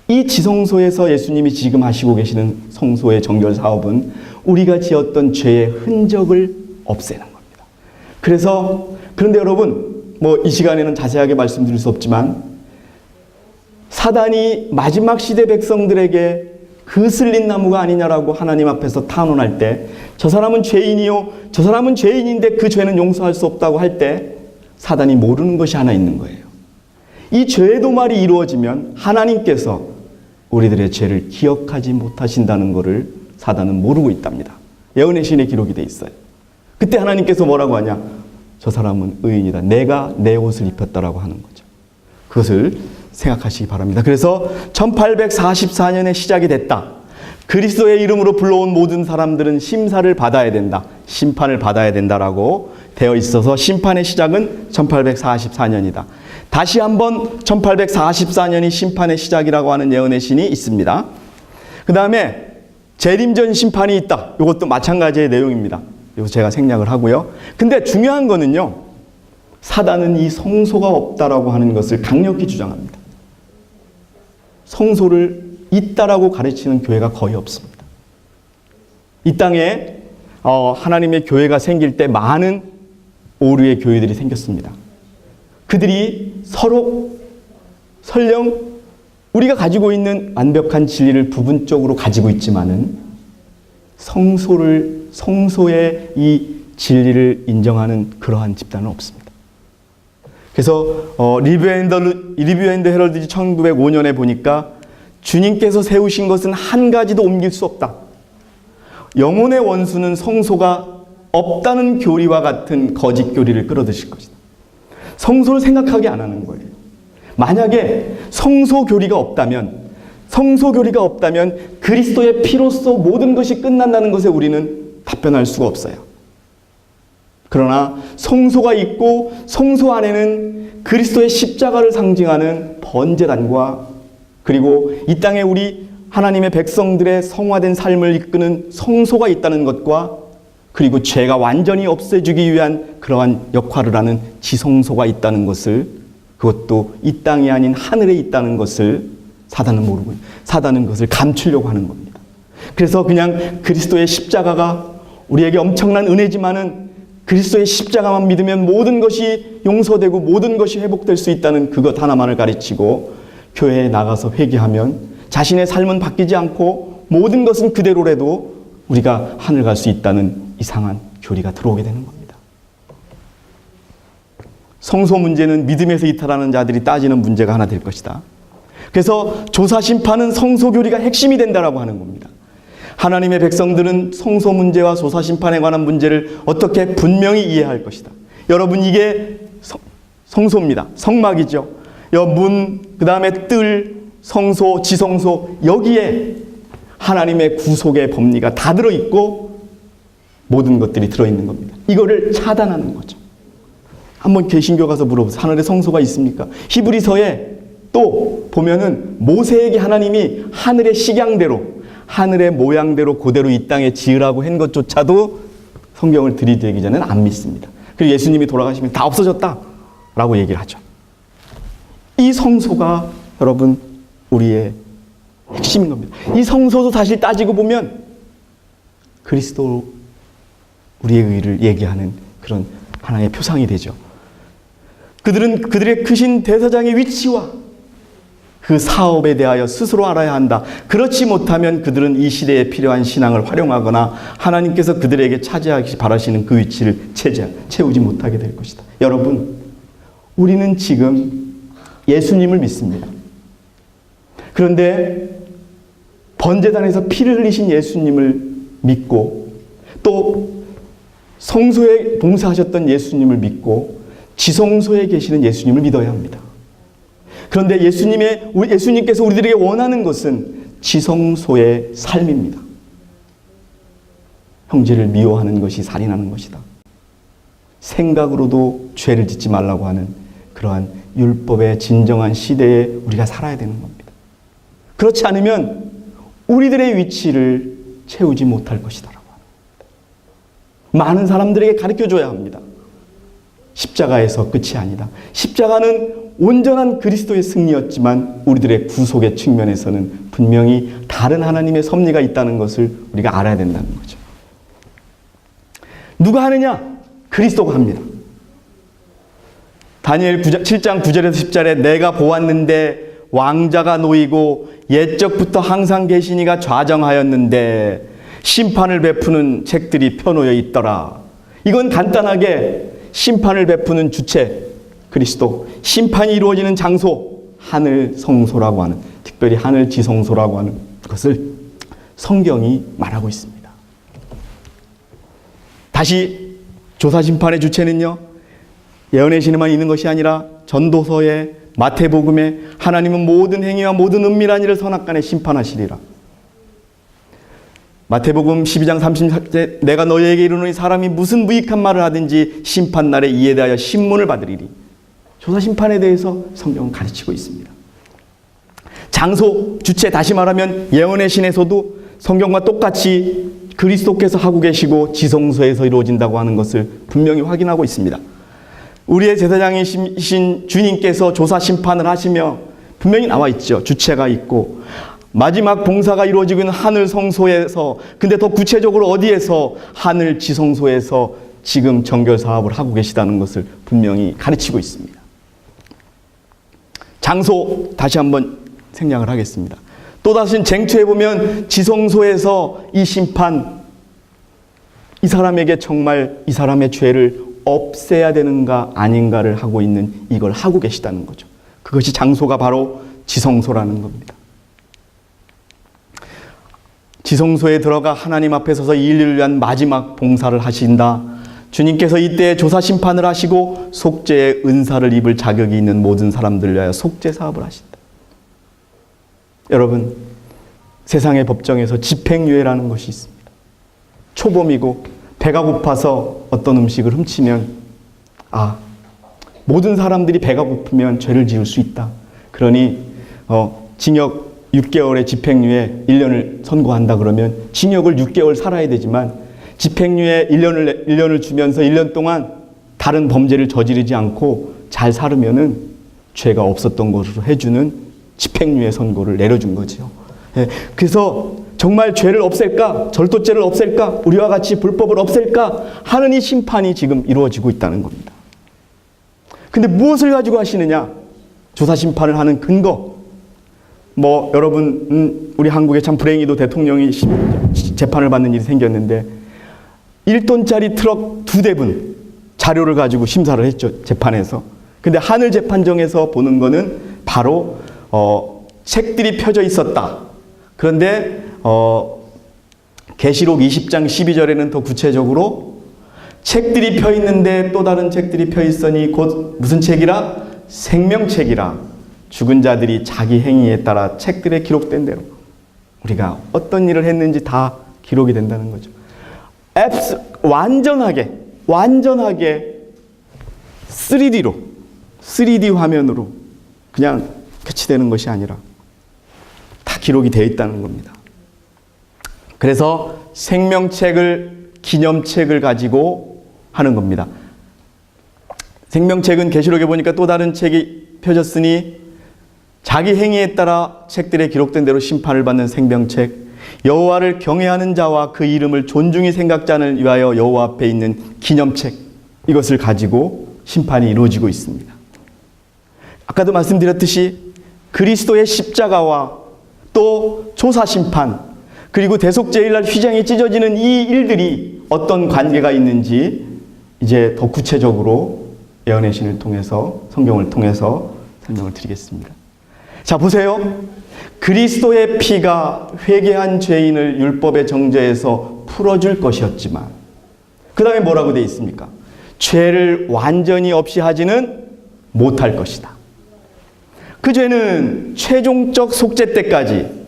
Speaker 1: 이 지성소에서 예수님이 지금 하시고 계시는 성소의 정결 사업은 우리가 지었던 죄의 흔적을 없애는 겁니다. 그런데 여러분, 이 시간에는 자세하게 말씀드릴 수 없지만 사단이 마지막 시대 백성들에게 그 슬린 나무가 아니냐라고 하나님 앞에서 탄원할 때, 저 사람은 죄인이요, 저 사람은 죄인인데 그 죄는 용서할 수 없다고 할 때 사단이 모르는 것이 하나 있는 거예요. 이 죄의 도말이 이루어지면 하나님께서 우리들의 죄를 기억하지 못하신다는 것을 사단은 모르고 있답니다. 예언의 신에 기록이 돼 있어요. 그때 하나님께서 뭐라고 하냐? 저 사람은 의인이다. 내가 내 옷을 입혔다라고 하는 거죠. 그것을 생각하시기 바랍니다. 그래서 1844년에 시작이 됐다. 그리스도의 이름으로 불러온 모든 사람들은 심사를 받아야 된다. 심판을 받아야 된다라고 되어 있어서 심판의 시작은 1844년이다. 다시 한번 1844년이 심판의 시작이라고 하는 예언의 신이 있습니다. 그 다음에 재림전 심판이 있다. 이것도 마찬가지의 내용입니다. 이거 제가 생략을 하고요. 근데 중요한 거는요, 사단은 이 성소가 없다라고 하는 것을 강력히 주장합니다. 성소를 있다라고 가르치는 교회가 거의 없습니다. 이 땅에 하나님의 교회가 생길 때 많은 오류의 교회들이 생겼습니다. 그들이 서로 설령 우리가 가지고 있는 완벽한 진리를 부분적으로 가지고 있지만은 성소의 이 진리를 인정하는 그러한 집단은 없습니다. 그래서 리뷰 앤드 헤럴드 1905년에 보니까 주님께서 세우신 것은 한 가지도 옮길 수 없다. 영혼의 원수는 성소가 없다는 교리와 같은 거짓 교리를 끌어들일 것이다. 성소를 생각하게 안 하는 거예요. 만약에 성소 교리가 없다면 그리스도의 피로써 모든 것이 끝난다는 것에 우리는 답변할 수가 없어요. 그러나 성소가 있고 성소 안에는 그리스도의 십자가를 상징하는 번제단과 그리고 이 땅에 우리 하나님의 백성들의 성화된 삶을 이끄는 성소가 있다는 것과 그리고 죄가 완전히 없애주기 위한 그러한 역할을 하는 지성소가 있다는 것을, 그것도 이 땅이 아닌 하늘에 있다는 것을 사단은 모르고, 사단은 그것을 감추려고 하는 겁니다. 그래서 그냥 그리스도의 십자가가 우리에게 엄청난 은혜지만은 그리스도의 십자가만 믿으면 모든 것이 용서되고 모든 것이 회복될 수 있다는 그것 하나만을 가르치고, 교회에 나가서 회개하면 자신의 삶은 바뀌지 않고 모든 것은 그대로라도 우리가 하늘 갈 수 있다는 이상한 교리가 들어오게 되는 겁니다. 성소 문제는 믿음에서 이탈하는 자들이 따지는 문제가 하나 될 것이다. 그래서 조사심판은 성소 교리가 핵심이 된다라고 하는 겁니다. 하나님의 백성들은 성소 문제와 조사심판에 관한 문제를 어떻게 분명히 이해할 것이다. 여러분, 이게 성소입니다. 성막이죠. 문, 그 다음에 뜰, 성소, 지성소, 여기에 하나님의 구속의 법리가 다 들어있고 모든 것들이 들어있는 겁니다. 이거를 차단하는 거죠. 한번 개신교 가서 물어보세요. 하늘에 성소가 있습니까? 히브리서에 또 보면은 모세에게 하나님이 하늘의 식양대로, 하늘의 모양대로 그대로 이 땅에 지으라고 한 것조차도 성경을 들이대기 전에는 안 믿습니다. 그리고 예수님이 돌아가시면 다 없어졌다라고 얘기를 하죠. 이 성소가 여러분 우리의 핵심인 겁니다. 이 성소도 사실 따지고 보면 그리스도 우리의 의를 얘기하는 그런 하나의 표상이 되죠. 그들은 그들의 크신 대사장의 위치와 그 사업에 대하여 스스로 알아야 한다. 그렇지 못하면 그들은 이 시대에 필요한 신앙을 활용하거나 하나님께서 그들에게 차지하기 바라시는 그 위치를 채우지 못하게 될 것이다. 여러분, 우리는 지금 예수님을 믿습니다. 그런데 번제단에서 피를 흘리신 예수님을 믿고 또 성소에 봉사하셨던 예수님을 믿고 지성소에 계시는 예수님을 믿어야 합니다. 그런데 예수님께서 우리들에게 원하는 것은 지성소의 삶입니다. 형제를 미워하는 것이 살인하는 것이다. 생각으로도 죄를 짓지 말라고 하는 그러한 율법의 진정한 시대에 우리가 살아야 되는 겁니다. 그렇지 않으면 우리들의 위치를 채우지 못할 것이다. 많은 사람들에게 가르쳐줘야 합니다. 십자가에서 끝이 아니다. 십자가는 온전한 그리스도의 승리였지만 우리들의 구속의 측면에서는 분명히 다른 하나님의 섭리가 있다는 것을 우리가 알아야 된다는 거죠. 누가 하느냐? 그리스도가 합니다. 다니엘 7장 9절에서 10절에 내가 보았는데 왕자가 놓이고 옛적부터 항상 계시니가 좌정하였는데 심판을 베푸는 책들이 펴놓여 있더라. 이건 간단하게 심판을 베푸는 주체 그리스도, 심판이 이루어지는 장소 하늘 성소라고 하는, 특별히 하늘 지성소라고 하는 것을 성경이 말하고 있습니다. 다시 조사심판의 주체는요, 예언의 신에만 있는 것이 아니라 전도서에 마태복음에 하나님은 모든 행위와 모든 은밀한 일을 선악간에 심판하시리라. 마태복음 12장 34절 내가 너희에게 이르노니 사람이 무슨 무익한 말을 하든지 심판날에 이에 대하여 신문을 받으리리. 조사심판에 대해서 성경은 가르치고 있습니다. 장소, 주체, 다시 말하면 예언의 신에서도 성경과 똑같이 그리스도께서 하고 계시고 지성소에서 이루어진다고 하는 것을 분명히 확인하고 있습니다. 우리의 제사장이신 주님께서 조사심판을 하시며 분명히 나와 있죠. 주체가 있고 마지막 봉사가 이루어지고 있는 하늘 성소에서, 근데 더 구체적으로 어디에서? 하늘 지성소에서 지금 정결 사업을 하고 계시다는 것을 분명히 가르치고 있습니다. 장소 다시 한번 생략을 하겠습니다. 또다시 쟁취해 보면 지성소에서 이 심판, 이 사람에게 정말 이 사람의 죄를 없애야 되는가 아닌가를 하고 있는, 이걸 하고 계시다는 거죠. 그것이 장소가 바로 지성소라는 겁니다. 지성소에 들어가 하나님 앞에 서서 이 인류를 위한 마지막 봉사를 하신다. 주님께서 이때 조사심판을 하시고 속죄의 은사를 입을 자격이 있는 모든 사람들을 위하여 속죄 사업을 하신다. 여러분, 세상의 법정에서 집행유예라는 것이 있습니다. 초범이고 배가 고파서 어떤 음식을 훔치면 모든 사람들이 배가 고프면 죄를 지을 수 있다. 그러니 징역 6개월의 집행유예 1년을 선고한다 그러면 징역을 6개월 살아야 되지만 집행유예 1년을 주면서 1년 동안 다른 범죄를 저지르지 않고 잘 살으면은 죄가 없었던 것으로 해주는 집행유예 선고를 내려준 거죠. 그래서 정말 죄를 없앨까? 절도죄를 없앨까? 우리와 같이 불법을 없앨까? 하는 이 심판이 지금 이루어지고 있다는 겁니다. 근데 무엇을 가지고 하시느냐? 조사심판을 하는 근거. 여러분, 우리 한국에 참 불행히도 대통령이 재판을 받는 일이 생겼는데 1톤짜리 트럭 2대분 자료를 가지고 심사를 했죠, 재판에서. 근데 하늘재판정에서 보는 거는 바로 책들이 펴져 있었다. 그런데 계시록 20장 12절에는 더 구체적으로 책들이 펴 있는데 또 다른 책들이 펴 있으니 곧 무슨 책이라? 생명책이라. 죽은 자들이 자기 행위에 따라 책들에 기록된 대로 우리가 어떤 일을 했는지 다 기록이 된다는 거죠. 완전하게 3D 화면으로 그냥 표치되는 것이 아니라 다 기록이 되어 있다는 겁니다. 그래서 생명책을, 기념책을 가지고 하는 겁니다. 생명책은 계시록에 보니까 또 다른 책이 펴졌으니 자기 행위에 따라 책들에 기록된 대로 심판을 받는 생명책, 여호와를 경외하는 자와 그 이름을 존중히 생각지 않을 위하여 여호와 앞에 있는 기념책, 이것을 가지고 심판이 이루어지고 있습니다. 아까도 말씀드렸듯이 그리스도의 십자가와 또 조사심판, 그리고 대속제일날 휘장이 찢어지는 이 일들이 어떤 관계가 있는지 이제 더 구체적으로 예언의 신을 통해서, 성경을 통해서 설명을 드리겠습니다. 자, 보세요. 그리스도의 피가 회개한 죄인을 율법의 정죄에서 풀어줄 것이었지만 그 다음에 뭐라고 되어 있습니까? 죄를 완전히 없이 하지는 못할 것이다. 그 죄는 최종적 속죄 때까지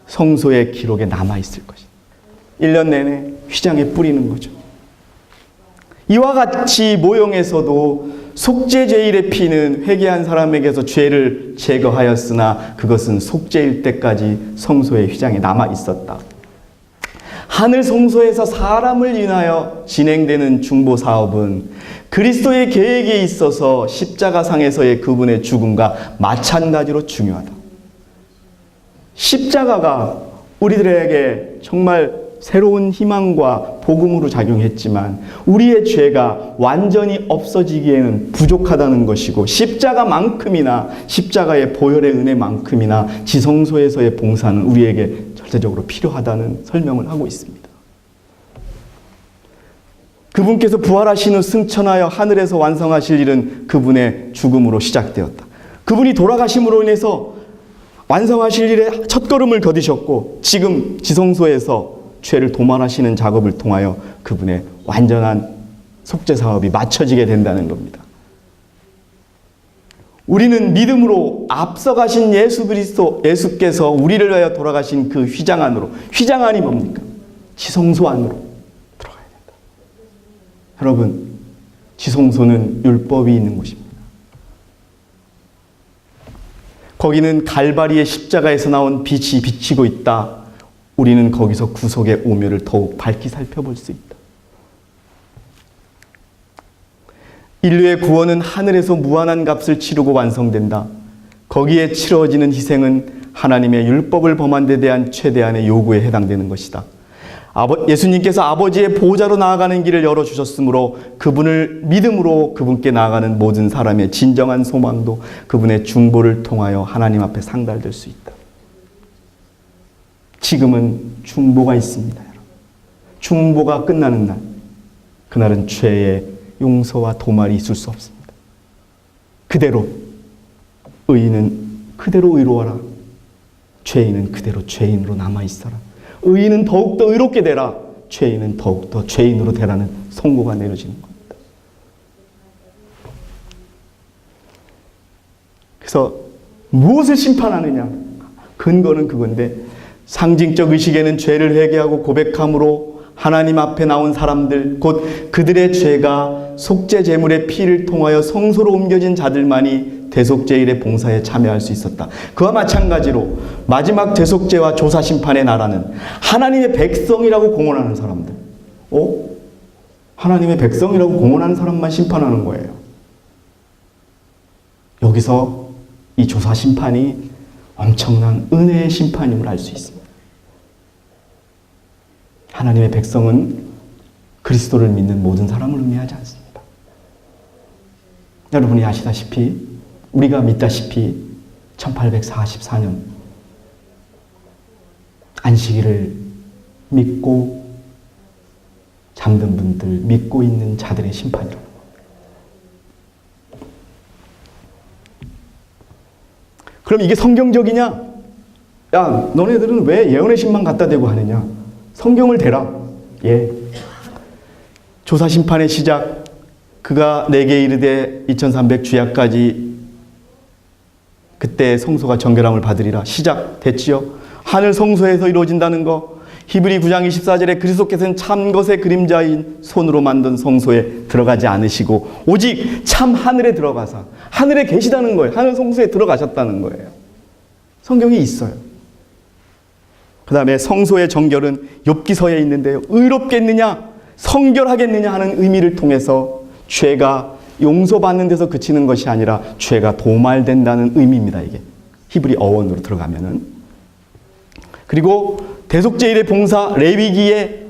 Speaker 1: 성소의 기록에 남아있을 것이다. 1년 내내 휘장에 뿌리는 거죠. 이와 같이 모형에서도 속죄제일의 피는 회개한 사람에게서 죄를 제거하였으나 그것은 속죄일 때까지 성소의 휘장에 남아있었다. 하늘 성소에서 사람을 인하여 진행되는 중보 사업은 그리스도의 계획에 있어서 십자가상에서의 그분의 죽음과 마찬가지로 중요하다. 십자가가 우리들에게 정말 새로운 희망과 복음으로 작용했지만 우리의 죄가 완전히 없어지기에는 부족하다는 것이고 십자가만큼이나 십자가의 보혈의 은혜만큼이나 지성소에서의 봉사는 우리에게 절대적으로 필요하다는 설명을 하고 있습니다. 그분께서 부활하신 후 승천하여 하늘에서 완성하실 일은 그분의 죽음으로 시작되었다. 그분이 돌아가심으로 인해서 완성하실 일에 첫걸음을 거두셨고 지금 지성소에서 죄를 도말하시는 작업을 통하여 그분의 완전한 속죄 사업이 맞춰지게 된다는 겁니다. 우리는 믿음으로 앞서가신 예수 그리스도, 예수께서 우리를 위하여 돌아가신 그 휘장 안으로, 휘장 안이 뭡니까? 지성소 안으로 들어가야 된다. 여러분, 지성소는 율법이 있는 곳입니다. 거기는 갈바리의 십자가에서 나온 빛이 비치고 있다. 우리는 거기서 구속의 오묘를 더욱 밝히 살펴볼 수 있다. 인류의 구원은 하늘에서 무한한 값을 치르고 완성된다. 거기에 치러지는 희생은 하나님의 율법을 범한 데 대한 최대한의 요구에 해당되는 것이다. 예수님께서 아버지의 보호자로 나아가는 길을 열어주셨으므로 그분을 믿음으로 그분께 나아가는 모든 사람의 진정한 소망도 그분의 중보를 통하여 하나님 앞에 상달될 수 있다. 지금은 중보가 있습니다. 여러분. 중보가 끝나는 날, 그날은 죄의 용서와 도말이 있을 수 없습니다. 그대로 의인은 그대로 의로워라. 죄인은 그대로 죄인으로 남아있어라. 의인은 더욱더 의롭게 되라. 죄인은 더욱더 죄인으로 되라는 선고가 내려지는 겁니다. 그래서 무엇을 심판하느냐? 근거는 그건데 상징적 의식에는 죄를 회개하고 고백함으로 하나님 앞에 나온 사람들, 곧 그들의 죄가 속죄 제물의 피를 통하여 성소로 옮겨진 자들만이 대속제일의 봉사에 참여할 수 있었다. 그와 마찬가지로 마지막 대속제와 조사심판의 나라는 하나님의 백성이라고 공언하는 사람들, 하나님의 백성이라고 공언하는 사람만 심판하는 거예요. 여기서 이 조사심판이 엄청난 은혜의 심판임을 알 수 있습니다. 하나님의 백성은 그리스도를 믿는 모든 사람을 의미하지 않습니다. 여러분이 아시다시피, 우리가 믿다시피 1844년 안식일을 믿고 잠든 분들, 믿고 있는 자들의 심판이라고. 그럼 이게 성경적이냐? 야, 너네들은 왜 예언의 신만 갖다 대고 하느냐? 성경을 대라. 예. 조사 심판의 시작, 그가 내게 이르되 2300 주야까지 그때 성소가 정결함을 받으리라. 시작됐지요. 하늘 성소에서 이루어진다는 거. 히브리 9장 24절에 그리스도께서는 참 것의 그림자인 손으로 만든 성소에 들어가지 않으시고 오직 참 하늘에 들어가사 하늘에 계시다는 거예요. 하늘 성소에 들어가셨다는 거예요. 성경에 있어요. 그 다음에 성소의 정결은 욥기서에 있는데요. 의롭겠느냐 성결하겠느냐 하는 의미를 통해서 죄가 용서받는 데서 그치는 것이 아니라 죄가 도말된다는 의미입니다. 이게 히브리 어원으로 들어가면은. 그리고 대속죄일의 봉사 레위기에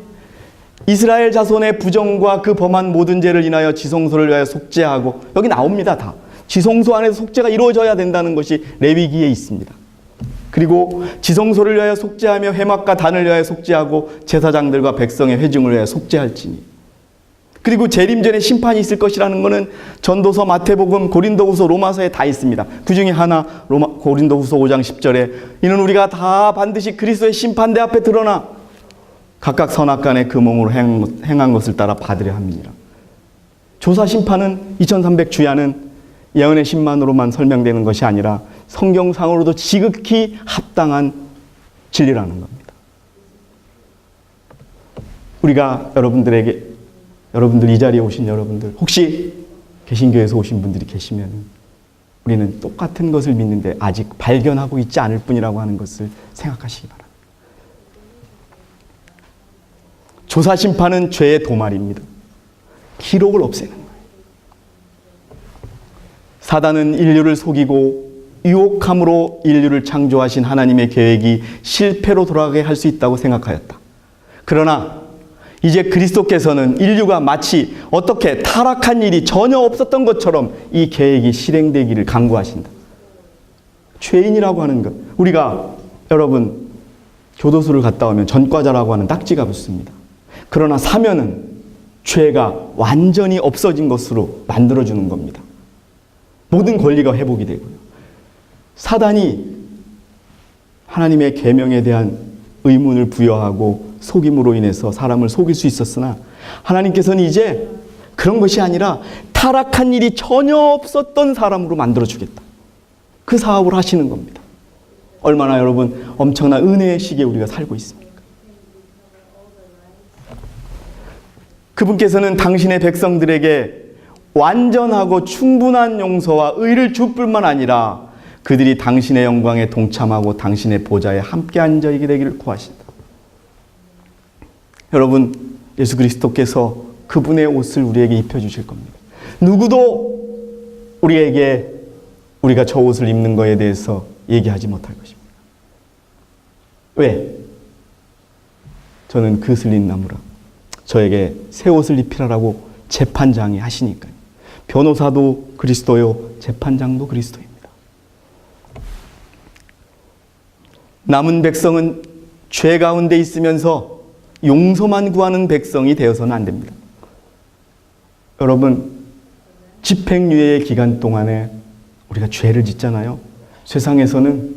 Speaker 1: 이스라엘 자손의 부정과 그 범한 모든 죄를 인하여 지성소를 위하여 속죄하고, 여기 나옵니다. 다 지성소 안에서 속죄가 이루어져야 된다는 것이 레위기에 있습니다. 그리고 지성소를 위하여 속죄하며 회막과 단을 위하여 속죄하고 제사장들과 백성의 회중을 위하여 속죄할지니. 그리고 재림 전에 심판이 있을 것이라는 것은 전도서, 마태복음, 고린도후서, 로마서에 다 있습니다. 그 중에 하나 고린도후서 5장 10절에 이는 우리가 다 반드시 그리스도의 심판대 앞에 드러나 각각 선악간에 그 몸으로 행한 것을 따라 받으려 함이니라. 조사 심판은 2300 주야는 예언의 신만으로만 설명되는 것이 아니라 성경상으로도 지극히 합당한 진리라는 겁니다. 우리가 여러분들 이 자리에 오신 여러분들, 혹시 개신교에서 오신 분들이 계시면 우리는 똑같은 것을 믿는데 아직 발견하고 있지 않을 뿐이라고 하는 것을 생각하시기 바랍니다. 조사 심판은 죄의 도말입니다. 기록을 없애는 거예요. 사단은 인류를 속이고 유혹함으로 인류를 창조하신 하나님의 계획이 실패로 돌아가게 할 수 있다고 생각하였다. 그러나 이제 그리스도께서는 인류가 마치 어떻게 타락한 일이 전혀 없었던 것처럼 이 계획이 실행되기를 간구하신다. 죄인이라고 하는 것. 우리가 여러분 교도소를 갔다 오면 전과자라고 하는 딱지가 붙습니다. 그러나 사면은 죄가 완전히 없어진 것으로 만들어주는 겁니다. 모든 권리가 회복이 되고요. 사단이 하나님의 계명에 대한 의문을 부여하고 속임으로 인해서 사람을 속일 수 있었으나 하나님께서는 이제 그런 것이 아니라 타락한 일이 전혀 없었던 사람으로 만들어주겠다. 그 사업을 하시는 겁니다. 얼마나 여러분 엄청난 은혜의 시기에 우리가 살고 있습니까? 그분께서는 당신의 백성들에게 완전하고 충분한 용서와 의를 줄 뿐만 아니라 그들이 당신의 영광에 동참하고 당신의 보좌에 함께 앉아있게 되기를 구하신다. 여러분, 예수 그리스도께서 그분의 옷을 우리에게 입혀주실 겁니다. 누구도 우리에게 우리가 저 옷을 입는 것에 대해서 얘기하지 못할 것입니다. 왜? 저는 그 슬린 나무라. 저에게 새 옷을 입히라라고 재판장이 하시니까요. 변호사도 그리스도요, 재판장도 그리스도입니다. 남은 백성은 죄 가운데 있으면서 용서만 구하는 백성이 되어서는 안 됩니다. 여러분, 집행유예의 기간 동안에 우리가 죄를 짓잖아요. 세상에서는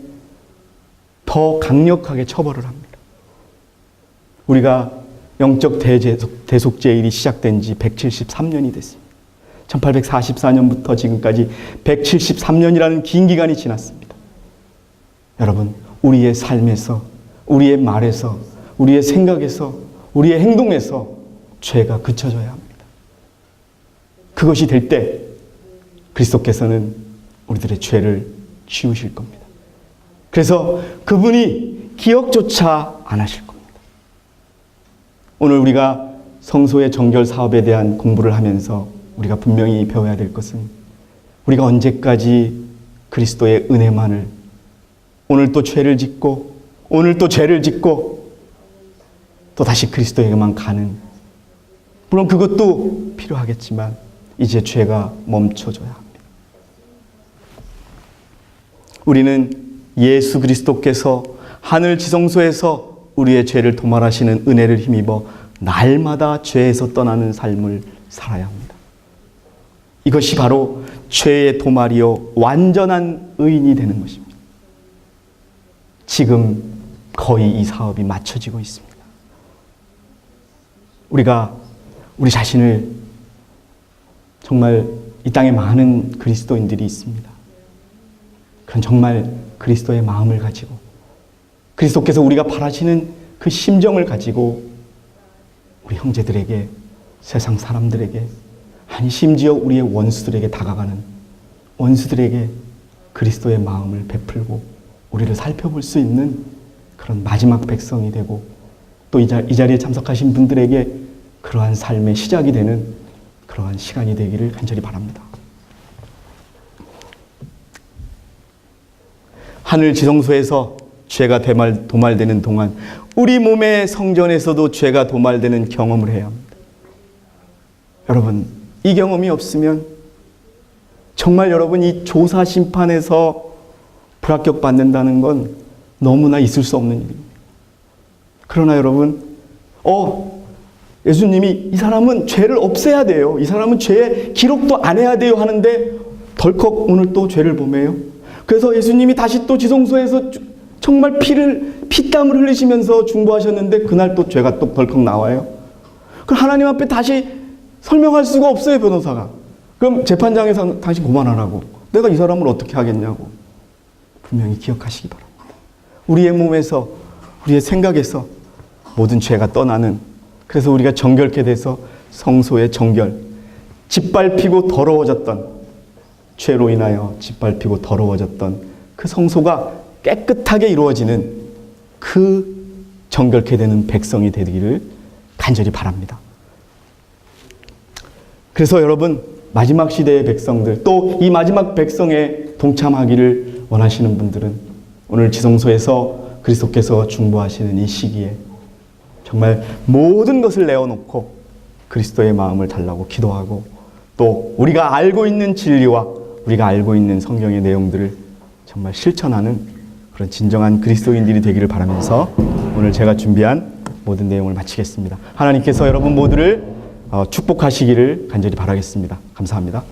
Speaker 1: 더 강력하게 처벌을 합니다. 우리가 영적 대속죄일이 시작된 지 173년이 됐습니다. 1844년부터 지금까지 173년이라는 긴 기간이 지났습니다. 여러분, 우리의 삶에서, 우리의 말에서, 우리의 생각에서, 우리의 행동에서 죄가 그쳐져야 합니다. 그것이 될 때 그리스도께서는 우리들의 죄를 지우실 겁니다. 그래서 그분이 기억조차 안 하실 겁니다. 오늘 우리가 성소의 정결 사업에 대한 공부를 하면서 우리가 분명히 배워야 될 것은 우리가 언제까지 그리스도의 은혜만을, 오늘 또 죄를 짓고 오늘 또 죄를 짓고 또 다시 그리스도에게만 가는, 물론 그것도 필요하겠지만 이제 죄가 멈춰져야 합니다. 우리는 예수 그리스도께서 하늘 지성소에서 우리의 죄를 도말하시는 은혜를 힘입어 날마다 죄에서 떠나는 삶을 살아야 합니다. 이것이 바로 죄의 도말이요 완전한 의인이 되는 것입니다. 지금 거의 이 사업이 맞춰지고 있습니다. 우리가 우리 자신을 정말 이 땅에 많은 그리스도인들이 있습니다. 그런 정말 그리스도의 마음을 가지고 그리스도께서 우리가 바라시는 그 심정을 가지고 우리 형제들에게, 세상 사람들에게, 아니 심지어 우리의 원수들에게 다가가는 원수들에게 그리스도의 마음을 베풀고 우리를 살펴볼 수 있는 그런 마지막 백성이 되고 또 이 자리에 참석하신 분들에게 그러한 삶의 시작이 되는 그러한 시간이 되기를 간절히 바랍니다. 하늘 지성소에서 죄가 도말되는 동안 우리 몸의 성전에서도 죄가 도말되는 경험을 해야 합니다. 여러분, 이 경험이 없으면 정말 여러분 이 조사 심판에서 불합격받는다는 건 너무나 있을 수 없는 일입니다. 그러나 여러분, 예수님이 이 사람은 죄를 없애야 돼요. 이 사람은 죄 기록도 안 해야 돼요 하는데 덜컥 오늘 또 죄를 범해요. 그래서 예수님이 다시 또 지성소에서 정말 피땀을 흘리시면서 중보하셨는데 그날 또 죄가 또 덜컥 나와요. 그럼 하나님 앞에 다시 설명할 수가 없어요, 변호사가. 그럼 재판장에서 당신 그만하라고. 내가 이 사람을 어떻게 하겠냐고. 분명히 기억하시기 바랍니다. 우리의 몸에서, 우리의 생각에서 모든 죄가 떠나는, 그래서 우리가 정결케 돼서 성소의 정결, 짓밟히고 더러워졌던, 죄로 인하여 짓밟히고 더러워졌던 그 성소가 깨끗하게 이루어지는 그 정결케 되는 백성이 되기를 간절히 바랍니다. 그래서 여러분, 마지막 시대의 백성들, 또 이 마지막 백성에 동참하기를 원하시는 분들은 오늘 지성소에서 그리스도께서 중보하시는 이 시기에 정말 모든 것을 내어놓고 그리스도의 마음을 달라고 기도하고 또 우리가 알고 있는 진리와 우리가 알고 있는 성경의 내용들을 정말 실천하는 그런 진정한 그리스도인들이 되기를 바라면서 오늘 제가 준비한 모든 내용을 마치겠습니다. 하나님께서 여러분 모두를 축복하시기를 간절히 바라겠습니다. 감사합니다.